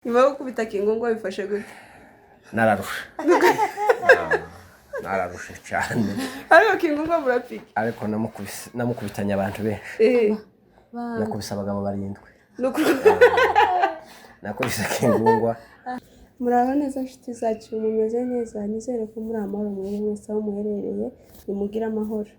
nyuma yo gukubita Kingungwa bifashe gute? Nararusha. Nararusha cyane. Ariko Kingungwa murapika. Ariko namukubitanya abantu benshi. Nakubise abagabo barindwi. Nakubise Kingungwa. Muraho neza nshuti zacu, mumeze neza, nizere ko muri amahoro mwese aho muherereye, nimugira amahoro.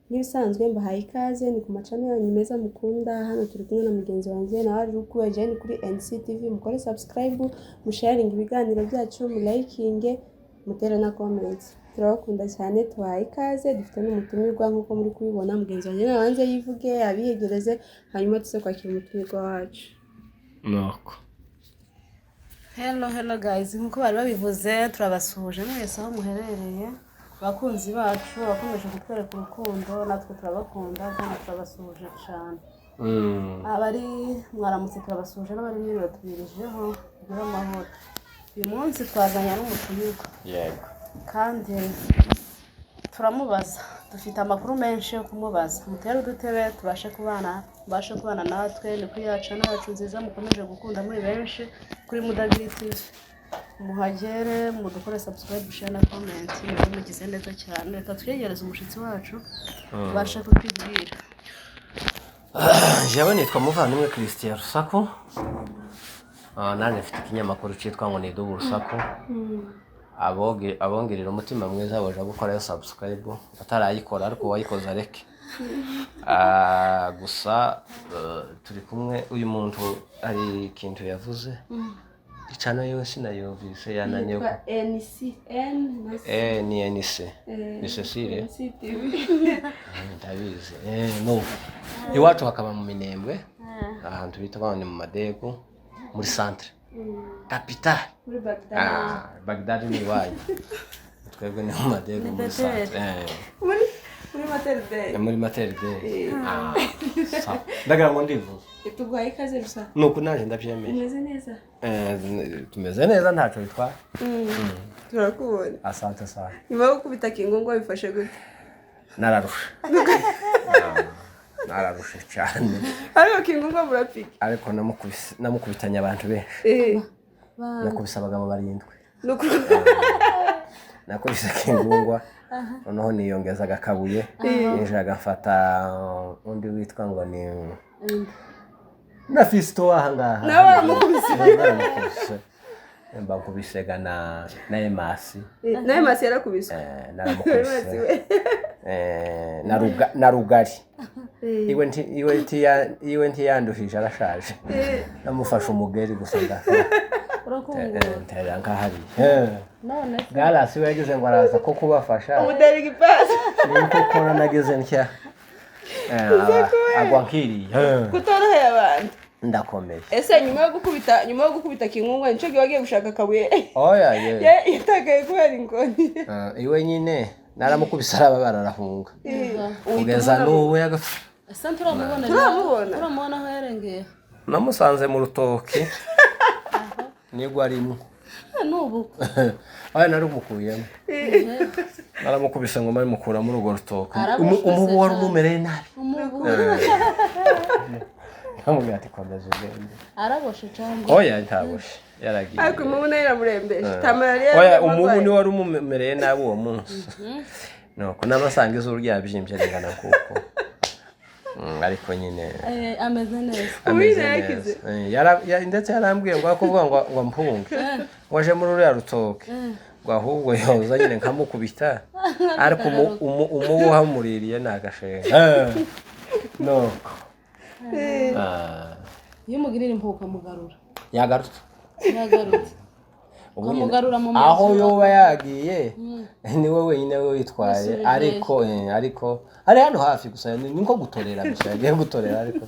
Nibisanzwe mbahaye ikaze ni ku macano yanyu meza mukunda. Hano turi kumwe na mugenzi wanjye nawe ari kubajyana kuri NCTV. Mukore subscribe, musharing ibiganiro byacu, mu liking, mutere na comments. Turabakunda cyane, tubahaye ikaze. Dufite n'umutumirwa nkuko muri kubibona. Mugenzi wanjye nabanze yivuge abiyegereze, hanyuma tuze kwakira umutumirwa wacu. Nuko Hello guys, nkuko bari babivuze turabasuhuje mwese aho muherereye. Bakunzi bacu bakomeje kutwereka urukundo, natwe turabakunda kandi turabasuhuje cyane. Abari mwaramutse turabasuhuje n'abari mwiriwe tubirijeho kugira amahoro. Uyu munsi twazanye n'umutumirwa. yego. Kandi turamubaza, dufite amakuru menshi yo kumubaza. Mutere udutebe tubashe kubana natwe. Ni kuri yacu n'abacu nziza mukomeje gukunda muri benshi kuri Mudagiri TV. Muhagere mudukore subscribe, share na comment. Niba mugize neza cyane, reka twegereze umushitsi wacu tubashe kutwibwira. Jewe nitwa Muvandimwe Christian Rusaku. Nanje mfite ikinyamakuru cyitwa ngo ni Double Rusaku. Abongerera umutima mwiza baje gukora subscribe, atarayikora ariko wayikoza areke. Gusa turi kumwe uyu muntu ari ikintu yavuze. Icana yose nayumvise yananiye ko NCN ni NC ni Cecile ndabizi no iwacu hakaba mu Minembwe ahantu bita bane mu Madego muri centre capital muri Baghdad. Baghdad ni wayi twebwe ni mu Madego muri centre muri maternité. muri maternité ndagira ngo ndivuze Tuguhaye ikaze Rusa. nuko naje ndabyemeye. Umeze neza? Tumeze neza ntacyo bitwa. Turakubona. Asante sana. Nyuma yo gukubita Kingungwa bifashe gute? Nararusha. Nararusha cyane. Ariko Kingungwa murapika. Ariko namukubitanya abantu benshi. Nakubise abagabo barindwi. Nakubise Kingungwa. Noneho niyongeza agakabuye. Yeje agafata undi witwa ngo ni na Fisto wahangaha. Nawe aramukubise. Mbakubisega na Emasi. Na Emasi yarakubise. Naramukubise. Na Rugari. Iwe ntiyanduhije arashaje. Namufasha umugeri gusa ndafite. Urakumva nkahari. None Galasi wegeze ngo araza ko kubafasha. Umudari gipasi. Niko kora nageze ntya. Agwa nkiri. Kutoroheye abantu. Ndakomeye. Ese nyuma yo gukubita Kingungwa nico giwagiye gushaka kabuye. Oya Yitagaye kubera ingoni. Iwe nyine naramukubise arahunga. Kugeza n'ubu yagafa. ese turamubona. Turamubona aho yarengeye. Namusanze mu rutoki. Nigwa arimo. Nubu. Aya narumukuyemo. Naramukubise ngo mari mukura muri urwo rutoki. Umubu wari umumereye nabi. Umubu. Nkamubwira ati komeza ugende. Araboshe cyane. Oya ntaboshe. Yaragiye. Ariko umubu nayo iramurembeje. Tamararia. Oya umubu ni wari umumereye nabi uwo munsi. Nuko n'amasanga izuru ryabyimbye ringana kuko. Ariko nyine ameze neza. Ndetse yarambwiye ngo akuvuga ngo mpunge. Waje muri uriya rutoke. Ngo ahubwo yoza nyine nkamukubita. Ariko umubu hamuririye nagashenga. No. Iyo mugirira impuka mugarura. Yagarutse. Umugarura mu maso. Aho yoba yagiye niwe wenyine witwaye ariko ari hano hafi gusa ni nko gutorera gusa yagiye gutorera ariko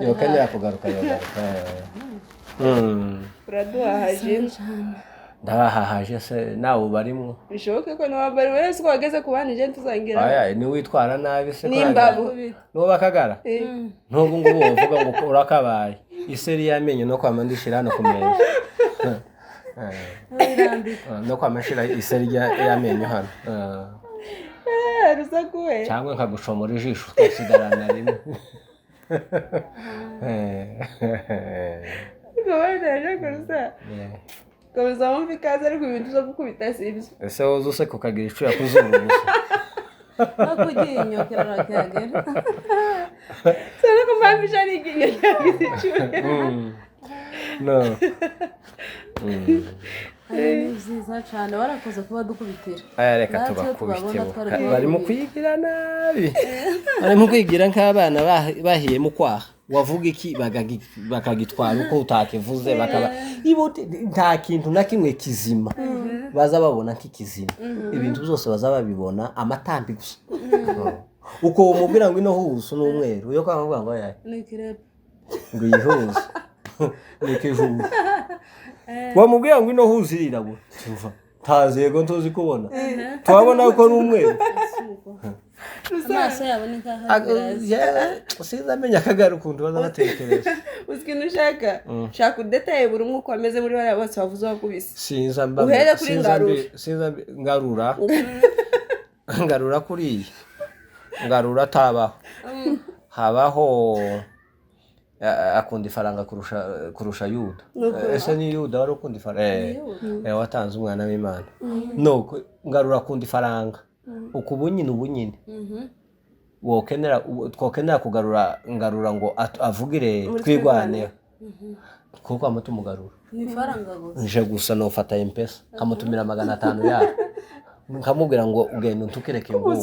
yokenera kugaruka yogaruka. Uraduhahaje. Ndabahahaje se nawe barimo. Bishoboke ko nabari wese ko wageze kubanije tuzangira. Aya ni witwara nabi se Nimbabu. No bakagara. Ntubu ngo uvuga ngo urakabaye. Iseri yamenye no kwamandishira hano kumenya. No kwamashira iseri yamenye hano. Rusaku we. Cyangwa nkagushomora ijisho twasigarana rimwe. Ngobaje kurusa. Komeza wumva ikaze ariko ibintu zo gukubita sibyo. Ese wowe use kukagira icu yakuzuru gusa. Nakuginyo kirakagera. Sana kumambisha ari iginyo cyagize icu. No. Ni byiza cyane warakoze kuba dukubitira. Aya reka tubakubite. Barimo kwigira nabi. Barimo kwigira nk'abana bahiye mu kwaha. Wavuga iki bakagitwara uko utakivuze bakaba ibote nta kintu na kimwe kizima baza babona nk'ikizima ibintu byose baza babibona amatambi gusa uko umubwira ngo ino huzo n'umweru yo kwanga ngo yaye Ni kirepe. ngo yihuze ni kihuze wamubwira ngo ino huzo irabura tuva tazego ntuzi kubona twabona uko n'umweru Amaso yabo ni nk'aho sinzamenya akagara ukuntu baza batekereza Usikinu shaka udetaye buri umwe uko ameze muri bariya bose bavuze wakubise. Sinza mba Uhere kuri ngarura ngarura kuri ngarura tabaho habaho akunda ifaranga kurusha Yuda ese ni Yuda wari ukunda ifaranga watanze umwana w'Imana no ngarura akunda ifaranga ubunyine wokenera twokenera kugarura ngarura ngo avugire twigwane kuko amutumugarura ifaranga gusa nje gusa no fata M-Pesa kamutumira 500 yako nkamubwira ngo ugenda untukireke ngo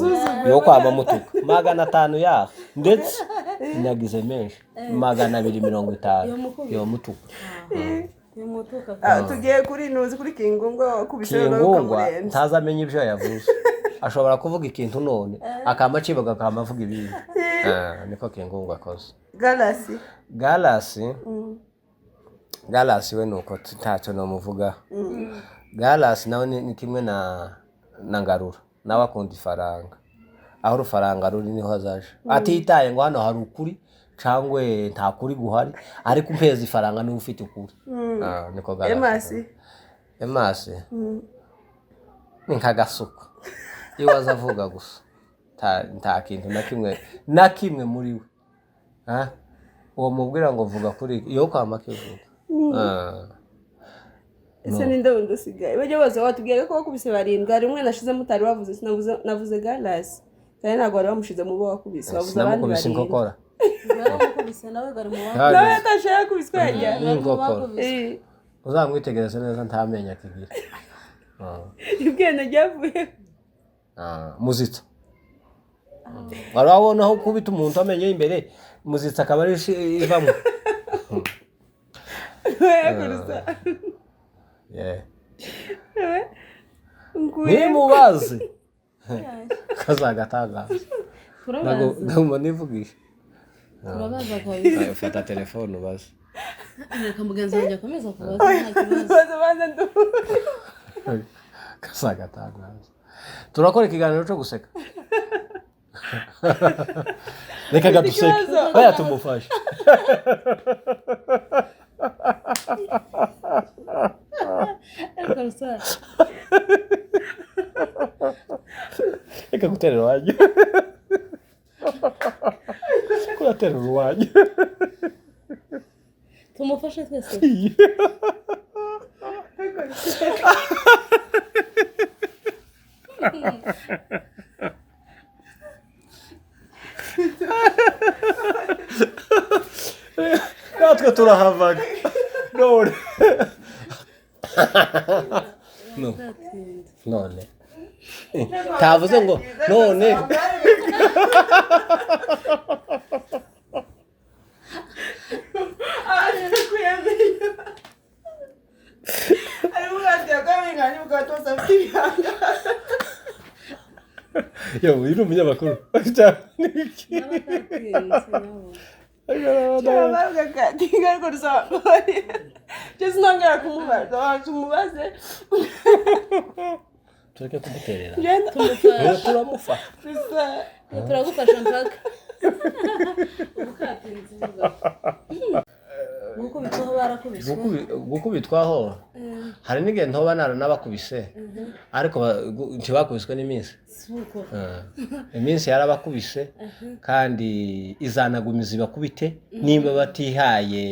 yo kwama mutuka 500 yako ndetse nyagize menshi 250 yo mutuka tugiye kuri nuzi kuri Kingungo wakubise n'ukamurenza ntazamenye ibyo yavuze ashobora kuvuga ikintu none akamacibaga akamavuga ibindi niko Kingungo akoze Galasi we nuko ntacyo no muvuga Galasi nawe ni kimwe na ngarura nawe akunda ifaranga aho rufaranga ruri niho azaje atitaye ngo hano hari ukuri cangwe nta kuri guhari ariko umpeza ifaranga ni ufite ukuri niko Galasi Emasi ni nkagasuko iwaza avuga gusa nta kintu na kimwe muri we uwo mubwira ngo vuga kuri yo kwama kivuga ese ninde wundi usigaye bajye bose watubwiye ko wakubise barindwi ari umwe nashize mutari wavuze navuze Galasi kandi ntabwo wari wamushize mu bo wakubise wavuze abandi barindwi nkokora wakubise nawe gari mu nawe atashaka kubiswa yajya uzamwitegereza neza ntamenya kigira ibwene ryavuye muzitsa warabona aho kubita umuntu amenye imbere muzitsa akaba ari ivamo nimubaze kazagatangaza ntabwo nivugisha turabaza kabisa fata telefone ubaze reka mugenzi wanjye akomeza kubaza nta kibazo kazagatangaza turakora ikiganiro cyo guseka reka gaduseke baya tumufashe reka guterera wanjye kuraterera wanjye tumufashe twese natwe turahavaga none tavuze ngo none yo uyu umunyamakuru tureke kumuterera turamufa turagufasha mpaka gukubitwaho barakubiswe gukubitwaho hari n'igihe ntoba naranabakubise ariko ntibakubiswe n'iminsi iminsi yarabakubise kandi izanagumiza ibakubite nimba batihaye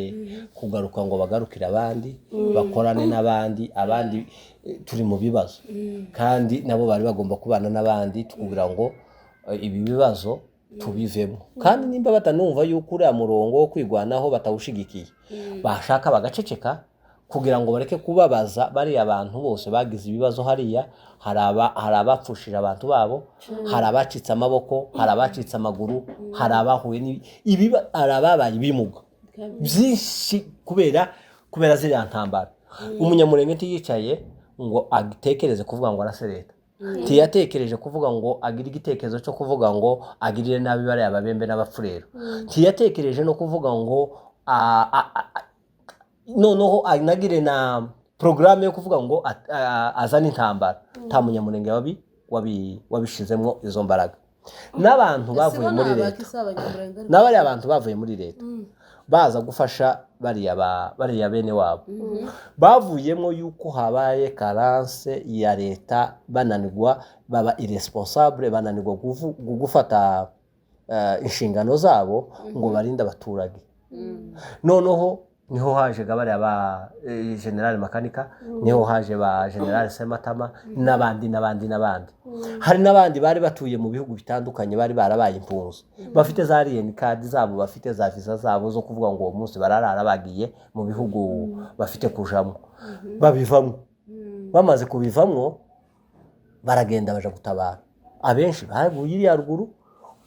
kugaruka ngo bagarukire abandi bakorane n'abandi abandi turi mu bibazo kandi nabo bari bagomba kubana n'abandi tukubwira ngo ibi bibazo tubivemo kandi nimba batanumva yuko uriya murongo wo kwigwanaho batawushigikiye bashaka bagaceceka kugira ngo bareke kubabaza bari abantu bose bagize ibibazo hariya hari abapfushira abantu babo hari abacitse amaboko hari abacitse amaguru hari abahuye hari ababaye ibimuga byinshi kubera ziriya ntambara umunyamurenge ntiyicaye ngo atekereze kuvuga ngo arasereta ntiyatekereje kuvuga ngo agire igitekerezo cyo kuvuga ngo agirire nabi bariya ababembe n'abapfurero ntiyatekereje no kuvuga ngo noneho anagire na porogaramu yo kuvuga ngo azane intambara nta munyamurenge wabishizemo izo mbaraga n'abantu bavuye muri leta n'abariya abantu bavuye muri leta baza gufasha bariya bene wabo bavuyemo yuko habaye karanse ya leta bananirwa baba irresponsable bananirwa gufata inshingano zabo ngo barinde abaturage noneho niho haje gabariya ba General Makanika niho haje ba General Sematama n'abandi hari n'abandi bari batuye mu bihugu bitandukanye bari barabaye impunzi bafite za RN card zabo bafite za visa zabo zo kuvuga ngo uwo munsi bararara bagiye mu bihugu bafite kujamo babivamo bamaze kubivamo baragenda baje gutabara abenshi baguye iri ruguru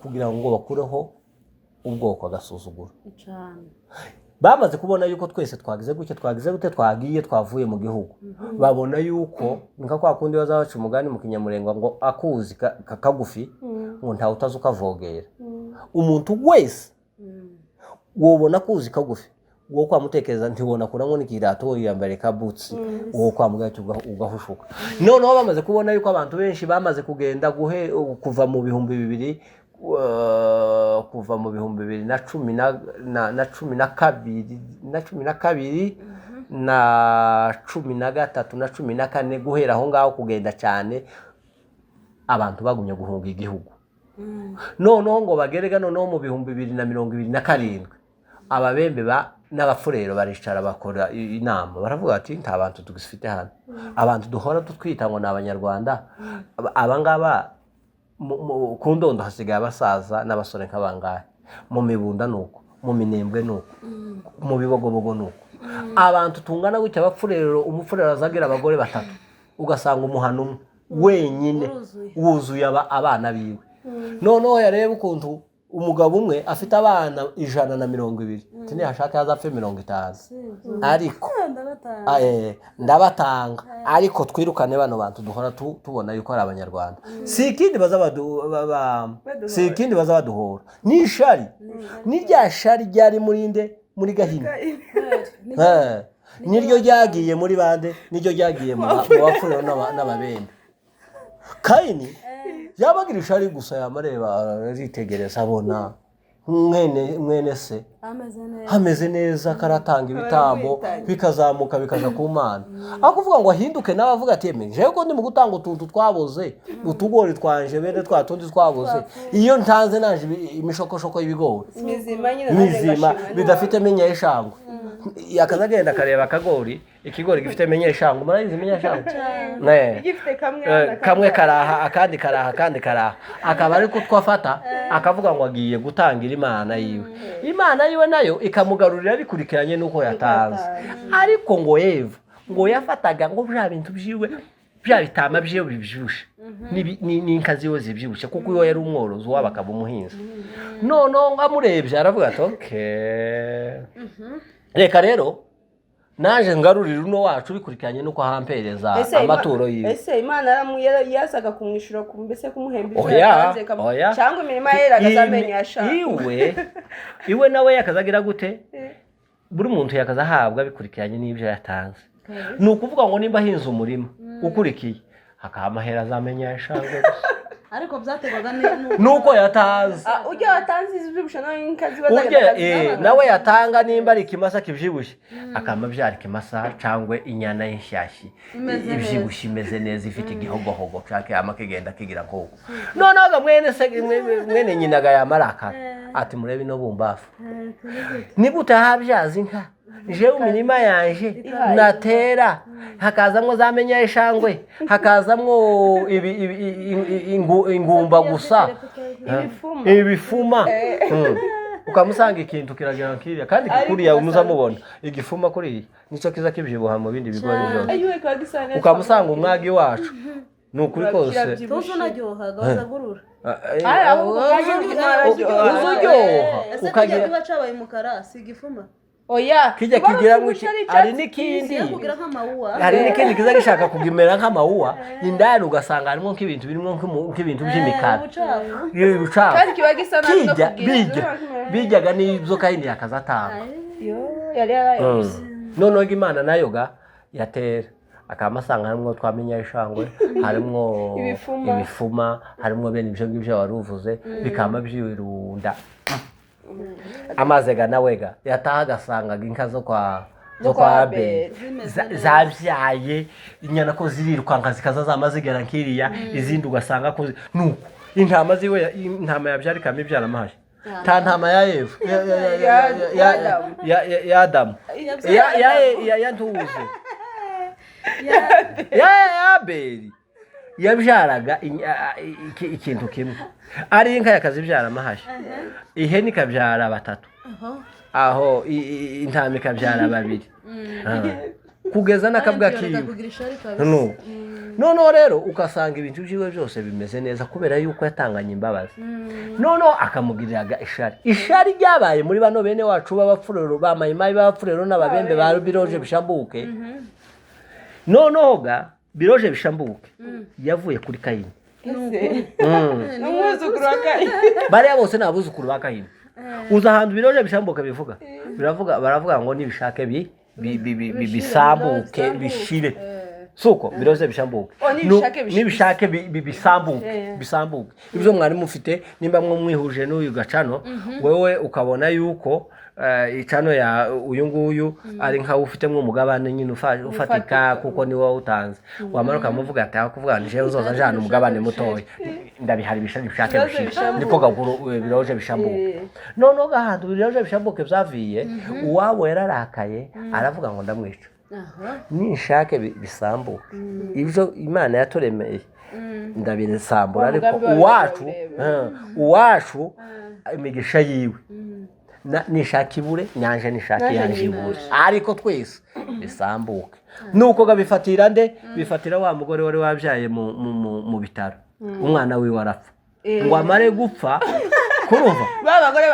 kugira ngo bakureho ubwoko agasuzuguro bamaze kubona yuko twese twagize gute twagiye twavuye mu gihugu babona yuko nka kwa kundi bazabaca umugani mu kinyamurenge ngo akuzi kagufi ngo ntawe utazukavogera umuntu wese wobona kuzi kagufi wo kwamutekereza ntibona kuramo n'ikirato yambare ka boots wo kwamugacyo ugahushuka noneho bamaze kubona yuko abantu benshi bamaze kugenda kuva mu bihumbi 2000 kuva mu bihumbi 2012 na 13 na 14 guhera aho ngaho kugenda cyane abantu bagumye guhunga igihugu noneho ngo bagerega noneho mu bihumbi 2027 ababembe n'abafurero baricara bakora inama baravuga ati nta bantu tugifite hano abantu duhora tutwita ngo n'abanyarwanda abangaba ku ndondo hasigaye abasaza n'abasore nk'abangahe mu mibunda nuko mu minembwe nuko mu bibogobogo nuko abantu tungana gutya abapfurero umupfurero azagira abagore batatu ugasanga umuhano umwe wenyine wuzuye abana biwe noneho yareba ukuntu umugabo umwe afite abana 120 tine hashaka yazapfe 50 ariko ndabatanga ariko twirukane bano bantu duhora tubona yuko ari abanyarwanda si ikindi bazabaduhora ni shari ni rya shari ryari muri Gahini niryo ryagiye muri bande niryo ryagiye mu bapfurero n'ababembe Kaini yabagira ishari gusa yamareba aritegereza abona mwene se hameze neza karatanga ibitambo bikazamuka bikaja ku Mana akuvuga ngo ahinduke nawe avuga ati emeje ko ndi mu gutanga utuntu twaboze utugori twanje bene twatundi twaboze iyo ntanze naje imishokoshoko y'ibigori mizima bidafite menya y'ishango yakazagenda kareba akagori ikigori gifite menyeshango murayizi menyeshango igifite kamwe karaha akandi karaha akaba ari kutwafata akavuga ngo agiye gutangira Imana yiwe nayo ikamugarurira bikurikiranye nuko yatanze ariko ngo Eva ngo yafataga ngo bya bintu byiwe bya bitama byiwe bibyushe ni inkazi yo zibyushe kuko yo yari umworozi wabakaba umuhinzi none ngamurebye aravuga ati okay reka rero naje ngarurira uno wacu bikurikiranye nuko hampereza amaturo yiwe ese Imana yasaga kumwishura kumbese kumuhembera cyangwa imirima yera agazamenya yashaka iwe nawe yakazagira gute buri muntu yakazahabwa bikurikiranye n'ibyo yatanze nukuvuga ngo nimba hinze umurima ukurikiye akamahera azamenya yashangwe ariko byaterwaga nuko yatanze ujya watanze izibyibushye nawe inka ziba urya nawe yatanga nimba ari ikimasa kibyibushye akama byara ikimasa cyangwa inyana y'inshyashyi ibyibushye imeze neza ifite igihogohogo cyake ama kigenda kigira nk'uko noneho mwene nyina ga yamaraka ati murebe no bumbafu ni gute habyaza inka jewe imirima yanje natera hakazamwo zamenya ishangwe hakazamwo ingumba gusa ibifuma ukamusanga ikintu kiragira nkiriya kandi kuriya umuzamubona igifuma kuriya nico kiza kibyibuha mu bindi bigori byose ukamusanga umwagi wacu nukuri kose tuzo naryohaga wazagurura uzuryoha ukagira kiba cabaye umukara si igifuma oya kijya kigira mwiki ari n'ikindi hari n'ikindi kiza gishaka kugimera nk'amawuwa indani ugasanga harimo nk'ibintu birimo nk'ibintu by'imikara y'ubucafu kandi kiba gisa nabi no kugira bijyaga n'ibyo kandi yakazatanga yari yarayose noneho Imana nayo ga yatera akamasanga harimo twamenya ishangwe harimo ibifuma harimo bene ibyo ngibyo waruvuze bikama byirunda amazega nawega yataha gasangaga inka zo kwa Abeli zabyaye inyana ko zirirukanka zikaza zamazigera nkiriya izindi ugasanga ko nuko intama ziwe intama yabyari kame byaramaje ta ntama ya Eva ya Adamu ya ntuze ya Abeli yabyaraga ikintu kimwe ari inka yakazibyara amahashi ihene ikabyara batatu aho intama ikabyara babiri kugeza n'akabwa kiwe noneho rero ukasanga ibintu byiwe byose bimeze neza kubera yuko yatanganye imbabazi noneho akamugiriraga ishari ryabaye muri bano bene wacu b'abapfurero ba mayimayi b'abapfurero n'ababembe ba biroje bishambuke noneho ga biroje bishambuke yavuye kuri Kayini n'umwuzukuru wa Kayini bariya bose ni abuzukuru ba Kayini uza ahantu biroje bishambuke baravuga ngo nibishake bisambuke bishire suko biroze bishambuke nibishake bisambuke ibyo mwari mufite nimba mwe mwihuje n'uyu gacano wewe ukabona yuko icano ya uyu nguyu ari nka ufitemo umugabane nyine ufatika kuko ni wowe utanze wamaruka muvuga ati akuvuga nje uzoza jana umugabane mutoya ndabiharibisha bishake bishira niko gakuru biroje bishambuke noneho gahantu biroje bishambuke byaviye uwabo yararakaye aravuga ngo ndamwica nishake bisambuke ibyo Imana yaturemeye ndabisambura ariko uwacu imigisha yiwe nishaka ibure nyanje nishaka yanje ibure ariko twese bisambuke nuko gabifatira nde bifatira wa mugore wari wabyaye mu bitaro umwana wiwe warapfa ngo amare gupfa kurumva babagore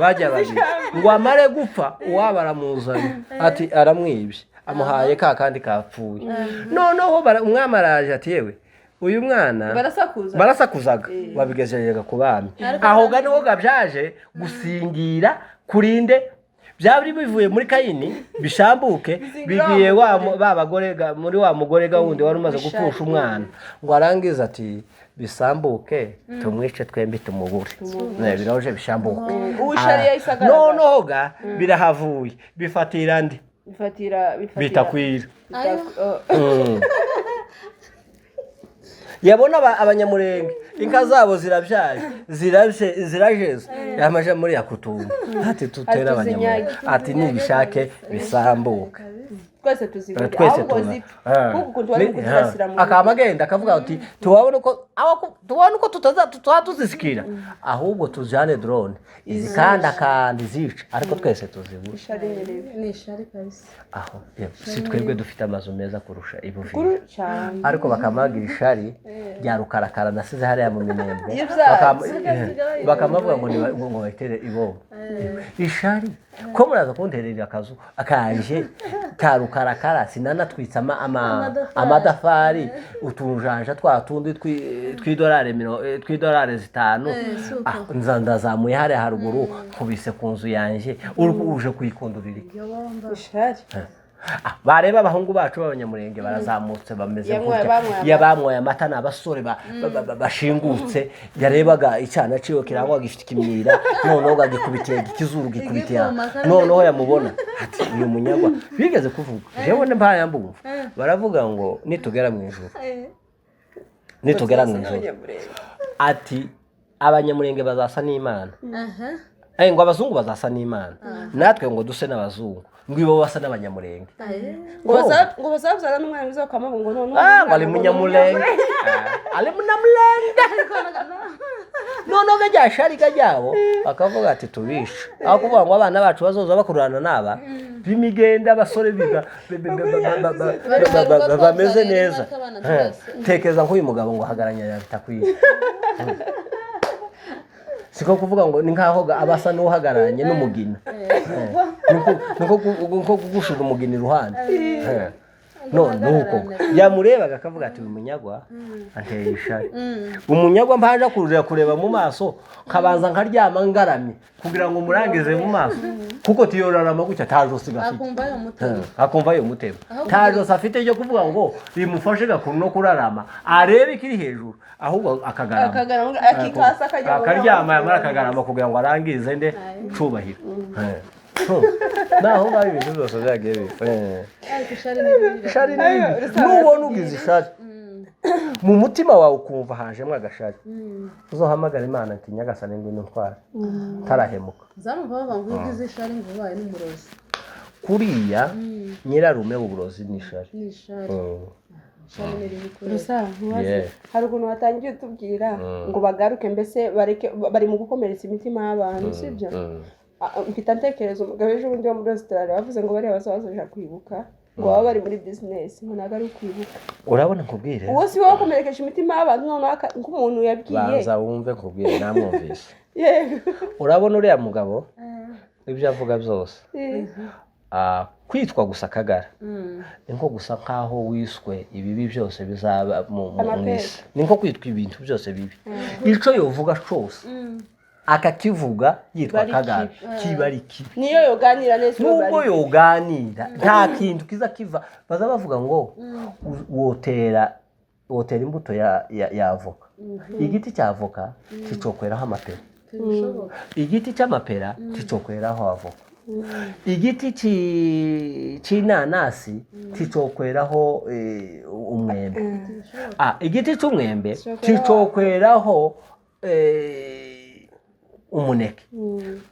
bajya babiri ngo amare gupfa uwabaramuzanye ati aramwibye amuhaye kandi kapfuye noneho umwami araje ati yewe uyu mwana barasakuzaga babigejeje ku bami aho ga niho gabyaje gusingira kurinde byabiri bivuye muri Kayini bishambuke bigiye babagore muri wa mugore wundi wari umaze gupfusha umwana ngo arangiza ati bisambuke tumwice twembi tumubure biroje bishambuke noneho ga birahavuye bifatira ndi bitakwira yabona abanyamurenge inka zabo zirabyaye zirajeze yamaje muri yakutumba ati tutera abanyamurenge ati nibishake bisambuka twese tuzibura ahubwo zipfa kuko twari kuzasira mu akamagenda akavuga ati tubona uko tutazisikira ahubwo tujane drone izikanda kandi zica ariko twese tuzibura ni ishari kabisa aho si twebwe dufite amazu meza kurusha ibuvira ariko bakamagira ishari rya rukarakara nasize hariya mu Minembwe bakamavuga ngo batere ibomba ishari ko muraza kunterera akazu akanje ka rukarakara sinanatwitsa amadafari utunjanja twatundi $5 nzazamuye hariya haruguru kubise ku nzu yanje uje kuyikundurira ishari bareba abahungu bacu b'abanyamurenge barazamutse bameze bamwoye amata n'abasore bashingutse yarebaga icyana ciwe kirangwa gifite ikimyira noneho gagikubitiye ikizuru gikubitiye noneho yamubona ati uyu munyagwa bigeze kuvuga jewe mpaya mbumva baravuga ngo nitugera mu ijuru ati abanyamurenge bazasa n'Imana ngo abazungu bazasa n'Imana natwe ngo duse n'abazungu ngo ibo basa n'abanyamurenge ngo bazabuzana n'umwana uzakama ngo none ali munyamurenge ali munamurenge none gajashari kajyabo bakavuga ati tubisha aho kuvuga ngo abana bacu bazoza bakurana naba bimigenda abasore biga bameze neza tekeza nk'uyu mugabo ngo hagaranya yabitakwiye siko kuvuga ngo ni nkaho abasa n'uhagaranye n'umugina nko kugushura umugina iruhande nuko yamurebaga akavuga ati umunyagwa anteye ishari umunyagwa mpanja kureba mu maso nkabanza nkaryama ngaramye kugira ngo murangize mu maso kuko tiyorarama gutya tajosi gafite akumva yo mutema tajosi afite ryo kuvuga ngo rimufashe gakuru no kurarama arebe ikiri hejuru ahubwo akagarama akaryama yamara akagarama kugira ngo arangize nde cubahiro naho ngaho ibintu byose byagiye bifa ishari n'ubona ugize ishari mu mutima wawe ukumva hajemo agashari uzohamagara Imana ati nyagasani ngwino ntwara tarahemuka zamva bava ngo ugize ishari ngo ubaye n'umurozi kuriya nyirarume w'uburozi ni ishari hari ukuntu watangiye utubwira ngo bagaruke mbese bari mu gukomeretsa imitima y'abantu sibyo mfite ntekereza umugabo ejo bundi wo muri Australia bavuze ngo bariya bazaja kwibuka ngo baba bari muri business ngo naga ari kwibuka urabona nkubwire uwo si wowe komerekeje imitima y'abantu none nk'umuntu yabwiye baza wumve nkubwire namwumvise urabona uriya mugabo ibyo avuga byose kwitwa gusa Kagara ni nko gusa nkaho wiswe ibibi byose bizaba mu isi ni nko kwitwa ibintu byose bibi ico yovuga cyose akakivuga yitwa Kagara kibariki niyo yoganira neza nubwo yoganira nta kintu kiza kiva baza bavuga ngo wotera imbuto ya avoka igiti cya avoka kicokweraho amapera igiti cy'amapera kicokweraho avoka igiti cy'inanasi kicokweraho umwembe igiti cy'umwembe kicokweraho umuneke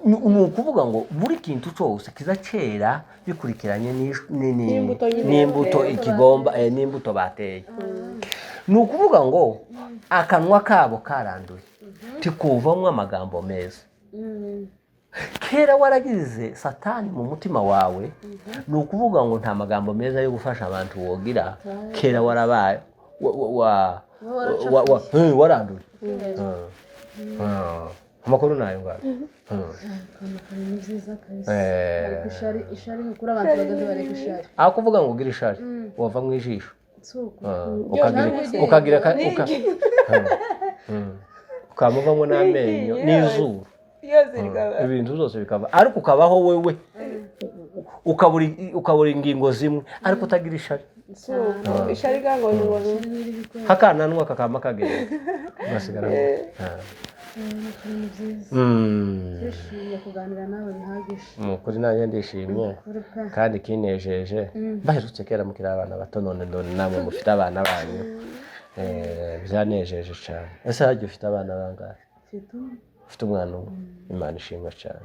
ni ukuvuga ngo buri kintu cyose kiza cyera bikurikiranye n'imbuto ikigomba n'imbuto bateye ni ukuvuga ngo akanwa kabo karanduye tikuvamwo amagambo meza kera waragize satani mu mutima wawe ni ukuvuga ngo nta magambo meza yo gufasha abantu wogira kera warabaye waranduye amakuru nayo ngayo ishari mukuru abantu bagaze bareka ishari aho kuvuga ngo ugira ishari wava mu ijisho ukamuvamo n'amenyo n'izuru ibintu byose bikava ariko ukabaho wewe ukabura ingingo zimwe ariko utagira ishari ishari gango ni wowe hakananwa kakama kagera basigara ndishimye kuganira nawe bihagije mukuri nanjye ndishimye kandi kinejeje baherutse kera mukiri abana bato none namwe mufite abana banyu byanejeje cyane ese hajya ufite abana bangahe ufite umwana umwe Imana ishimwe cyane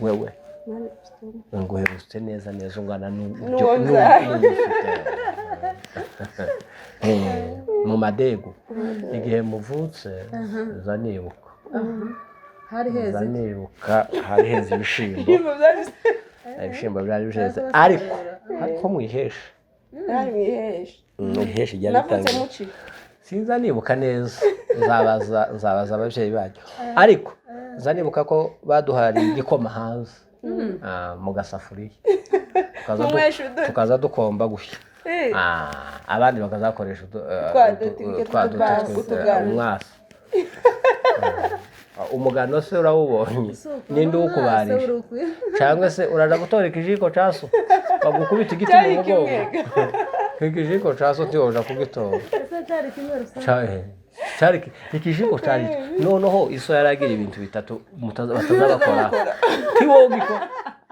wewe ngo uherutse neza ungana n'ibyo mu madego igihe muvutse zanibuka hari heza ibishimbo byari bisheze ariko mwiheshe mwiheshe ijya bitanga sinza nibuka neza nzabaza ababyeyi bacyo ariko zanibuka ko baduhariye igikoma hanze mu gasafuriya tukaza dukomba gushya abandi bakazakoresha umwasi umugano se urawubonye ninde ukubarije cyangwa se uraza gutora ikijiko caso bagukubita igiti mu mugongo ikijiko caso tiyoja kugitora cyari ikijiko cyari noneho iso yaragira ibintu bitatu batazabakora tiwogiko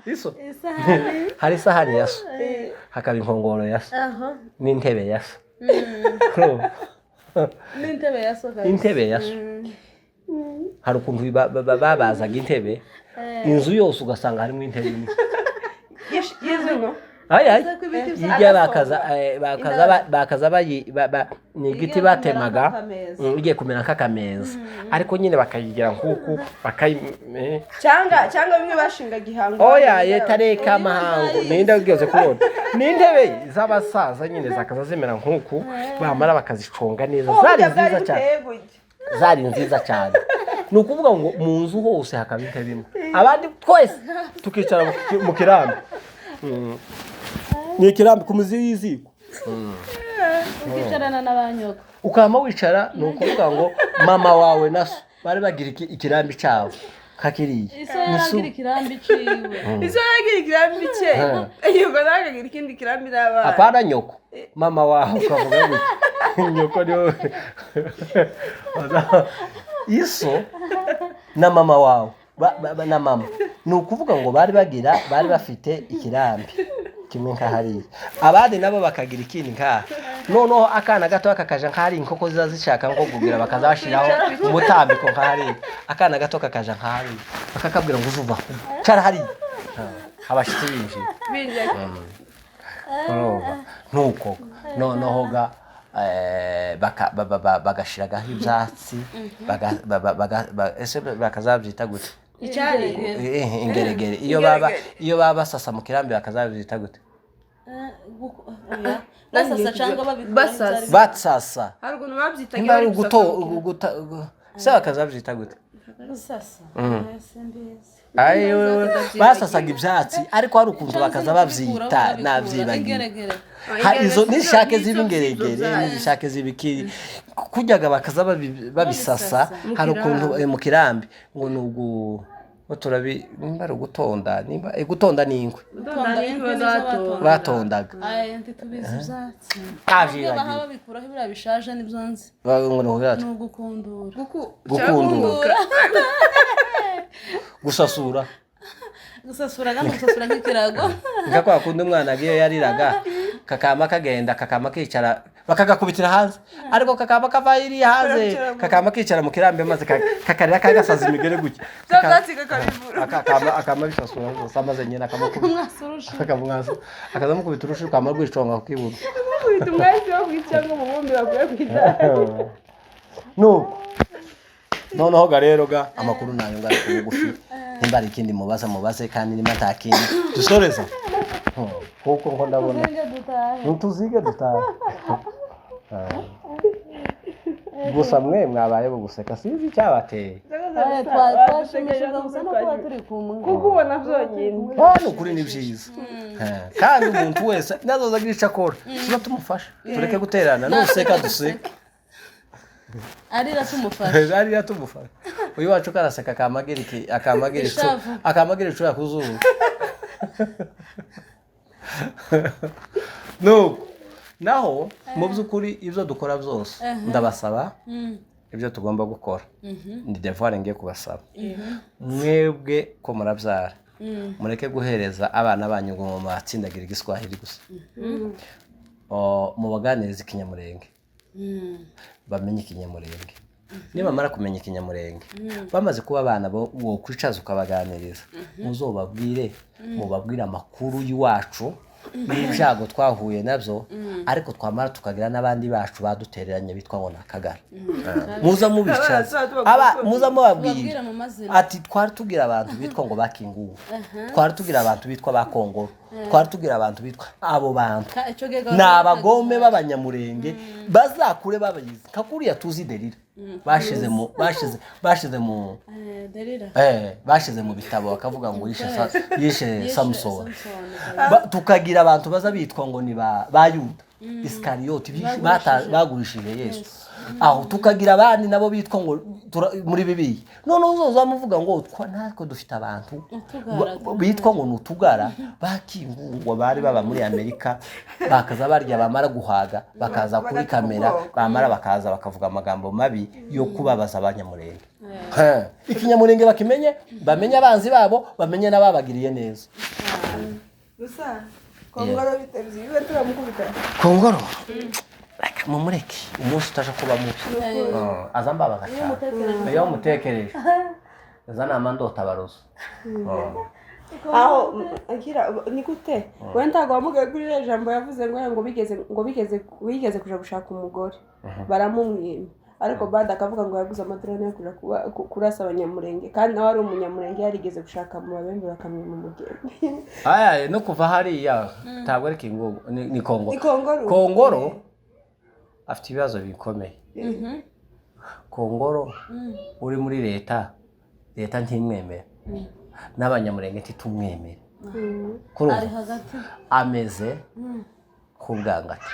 iso hari isahani yaso hakaba inkongoro yaso n'intebe yaso intebe yaso hari ukuntu babazaga intebe inzu yose ugasanga harimo intebe imwe yijya bakaza ni igiti batemaga igiye kumera nk'akameza ariko nyine bakayigira nk'uku cyangwa bimwe bashingaga ihango oya yetareka amahango ninde ugeze kubona n'intebe z'abasaza nyine zakaza zimera nk'uku bamara bakaziconga neza zari nziza cyane ni ukuvuga ngo mu nzu hose hakaba intebe imwe abandi twese tukicara mu kirambi ni ikirambi ku muzi y'iziko ukicarana n'abanyoko ukama wicara ni ukuvuga ngo mama wawe naso bari bagira ikirambi cyabo kakiriye iso yaragira ikirambi ciwe iso yaragira ikirambi cye yuko nagagira ikindi kirambi n'abana apana nyoko mama wawe ukavuga gutya nyoko niwe iso na mama wawe na mama ni ukuvuga ngo bari bafite ikirambi kimwe nk'ahariya abandi nabo bakagira ikindi nk'aha noneho akana gato kakaja nk'ahari inkoko ziza zishaka nko kugira bakaza bashiraho umutambiko nk'ahariya akana gato kakaja nk'ahariya bakakabwira ngo uzuva cara hariya abashitsi binjiye nuko noneho ga bagashiragaho ibyatsi ese bakazabyita gute ingeregere iyo baba basasa mu kirambi bakazabyita gute basasa cyangwa babikora basasa hari ukuntu babyitaga se bakazabyita gute gusasa basasaga ibyatsi ariko hari ukuntu bakaza babyita nabyibagiwe izo nishake z'ibingeregere nishake z'ibikiri kujyaga bakaza babisasa hari ukuntu mu kirambi ngo nugu nimba ari ugutonda nimba gutonda n'ingwe batondaga ntitubizi ibyatsi baha babikuraho ibiriya bishaje nibyo nzi ni ugukundura gusasura kandi gusasura nk'ikirago nka kwa kundi umwana agiye yariraga kakama kagenda kakama kicara bakagakubitira hanze ariko kakama kava iri hanze kakama kicara mu kirambi maze kakarira kagasaza imigere gutya akama bisasura samaze nyina akamukubita akazamukubita urusha ukama rwiconga kukibura kubita umwezi wo kwicanga mu bumbi baguye kwitanga noneho ga rero ga amakuru nayo ngari ku bugufi nimba ari ikindi mubaze kandi nimba ntakindi dusoreza kuko ngo ndabona ntuzige dutahe gusa mwe mwabaye guseka sinzi icyabateye twashimishijwe gusa no kuba turi kumwe kuko ubona byonyine ukuri ni byiza kandi umuntu wese nazozagira icyo akora tuba tumufasha tureke guterana nuseka duseke arira tumufasha uyu wacu karaseka akamagira icyo yakuzuru naho mu by'ukuri ibyo dukora byose ndabasaba ibyo tugomba gukora ni devoir ngiye kubasaba mwebwe ko murabyara mureke guhereza abana banyu ngo mu matsindagira igiswahili gusa mubaganiriza ikinyamurenge bamenye ikinyamurenge nibamara kumenya ikinyamurenge bamaze kuba abana bo kwicaza ukabaganiriza mubabwire amakuru y'iwacu n'ibyago twahuye nabyo ariko twamara tukagira n'abandi bacu badutereranye bitwa ngo nakagara muza mubicaza muza mubabwira ati twari tugira abantu bitwa ngo bakinguwe twari tugira abantu bitwa bakongoro twari tugira abantu bitwa abo bantu ni abagome b'abanyamurenge bazakure babayizi kakuriya tuzi derira bashize mu bitabo bakavuga ngo yishe Samusoni tukagira abantu baza bitwa ngo ni ba Yuda Iskariyoti bagurishije Yesu aho tukagira abandi nabo bitwa ngo muri bibi none uzoza muvuga ngo natwe dufite abantu bitwa ngo nutugara bakingungwa bari baba muri Amerika bakaza barya bamara guhaga bakaza kuri kamera bamara bakaza bakavuga amagambo mabi yo kubabaza abanyamurenge ikinyamurenge bakimenye bamenye abanzi babo bamenye nababagiriye neza gusa Kongoro bitevye iwe turamukubita Kongoro mumureke umunsi utaje kuba mubi azambabaza cyane iyo mutekereje zana amandota baroso aho agira ni gute wenda gwamugaye kuri jambo yavuze ngo bigeze kuja gushaka umugore baramumwima ariko bada akavuga ngo yaguze amadrone yo kuja kurasa abanyamurenge kandi nawe ari umunyamurenge yarigeze gushaka mu babembe bakamwima umugeni aya no kuva hariya ntabwo ari kingo ni Kongoro afite ibibazo bikomeye Kongoro uri muri leta ntimwemera n'abanyamurenge ntitumwemera ari hagati ameze kubwangati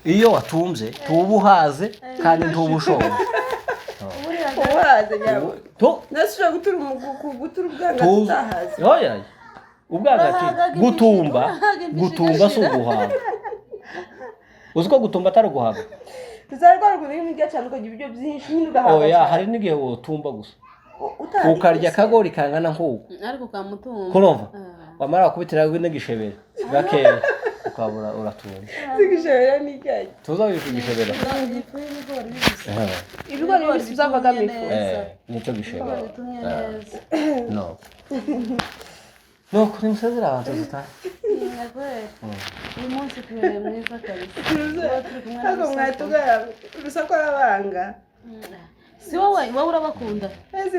iyo watumze tubuhaze kandi ntubushonje ubuhaze nyabo nasuje gutura ubwangati utahaze oya ubwangati gutumba so guhaga uziko gutumba atari guhaga tuzarwara ibintu bya cyane ukagira ibyo byinshi nyine ugahaga oya hari n'igihe wotumba gusa ukarya kagori kangana nk'uko ariko kamutumba kurumva wamara kubitira n'igishebera gakeya ukabura uratumba igishebera ni cyayi tuza igishebera ibigori bibisi byavaga mifu nicyo gishebera no no kuri musezera abantu zita uyu munsi tubereye mwiza kabisa ntabwo mwatugara urusako arabanga si wowe urabakunda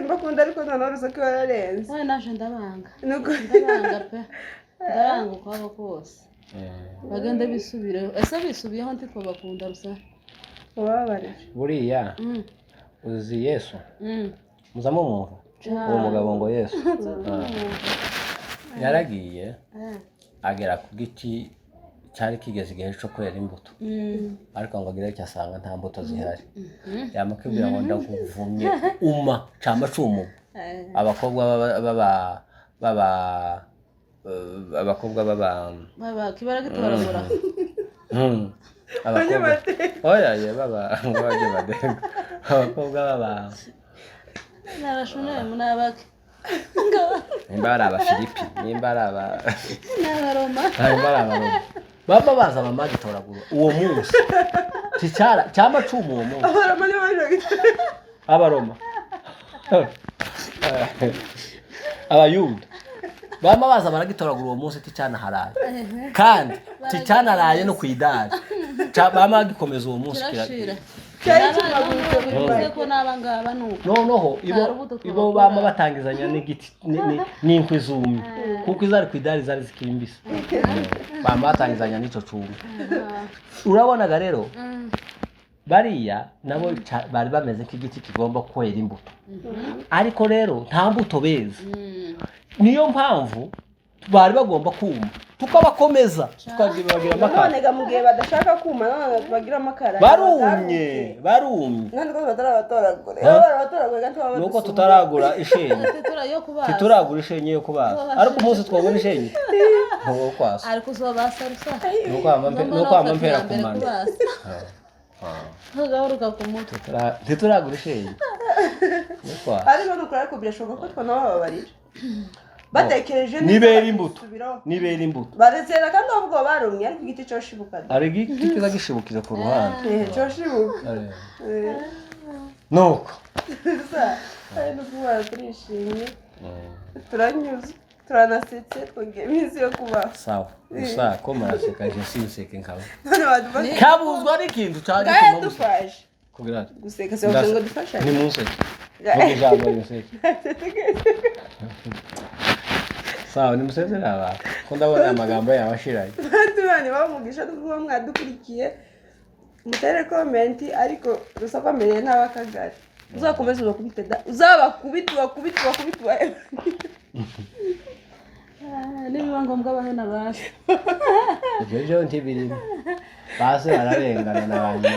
mbakunda ariko none urusako wararenze wowe naje ndabanga ndabanga pe ndaranga ukwabo kose bagenda bisubireho ese bisubiyeho ntitwo bakunda rusa wababarije buriya uzi Yesu muzamo umuntu uwo mugabo ngo Yesu yaragiye agera ku giti cyari kigeze igihe cyo kwera imbuto ariko ngo agire icyo asanga nta mbuto zihari yamakubwira ngo ndakuvumye cyamba cumu abakobwa kibara gitobaragura abakobwa oya baba ngaje badenga abakobwa narashone munabake nimbara aba Filipi nimbara aba n'abaroma baba baza mama gitoragura uwo munsi cyamba cumu uwo munsi abaroma ni baje abaroma abayuda bama baza baragitoragura uwo munsi ticana haraye kandi ticana araye no kwidari bama gikomeza uwo munsi kirashira ko nabangaba nuko noneho ibo bama batangizanya n'igiti n'inkwi zumye kuko izari kwidari zari zikimbisa bama batangizanya n'ico cumbi urabonaga rero bariya nabo bari bameze nk'igiti kigomba kwera imbuto ariko rero nta mbuto beza niyo mpamvu bari bagomba kuma tukabakomeza tukagira amakara none mugihe badashaka kuma none tubagira amakara barumye none ko batarabatoragura nuko tutaragura ishenye tituragura ishenye yo kubaza ariko umunsi twabona ishenye nko kwasa ariko uzobasa rusa nuko amampera kumana ntagaruka ku mutwe tituragura ishenye nuko ariko nukora ko birashoboka ko twanababarira batekereje nibera imbuto barezera kandi ubwo barumye ariko igiti cyo shibuka ari igiti kiza gishibukira ku ruhande cyo shibuka nuko ari n'ubwo turishimye turanyuze turanasetse twongeye iminsi yo kubaho sawa gusa ko maraseka je sinseke nkaba none wadufashe kabuzwa n'ikintu cyane gituma dufashe kugira guseka se ngo dufashe ni munseke vuga ijambo yoseke sawa ni musezera aba ko ndabona amagambo yawe ashiraye tubane bamugisha tuvuga mwadukurikiye mutere comment ariko rusakomereye n'abakagari uzakomeza uzabakubita nibiba ngombwa bahena basi ibyo ntibirimo basi bararengana n'abantu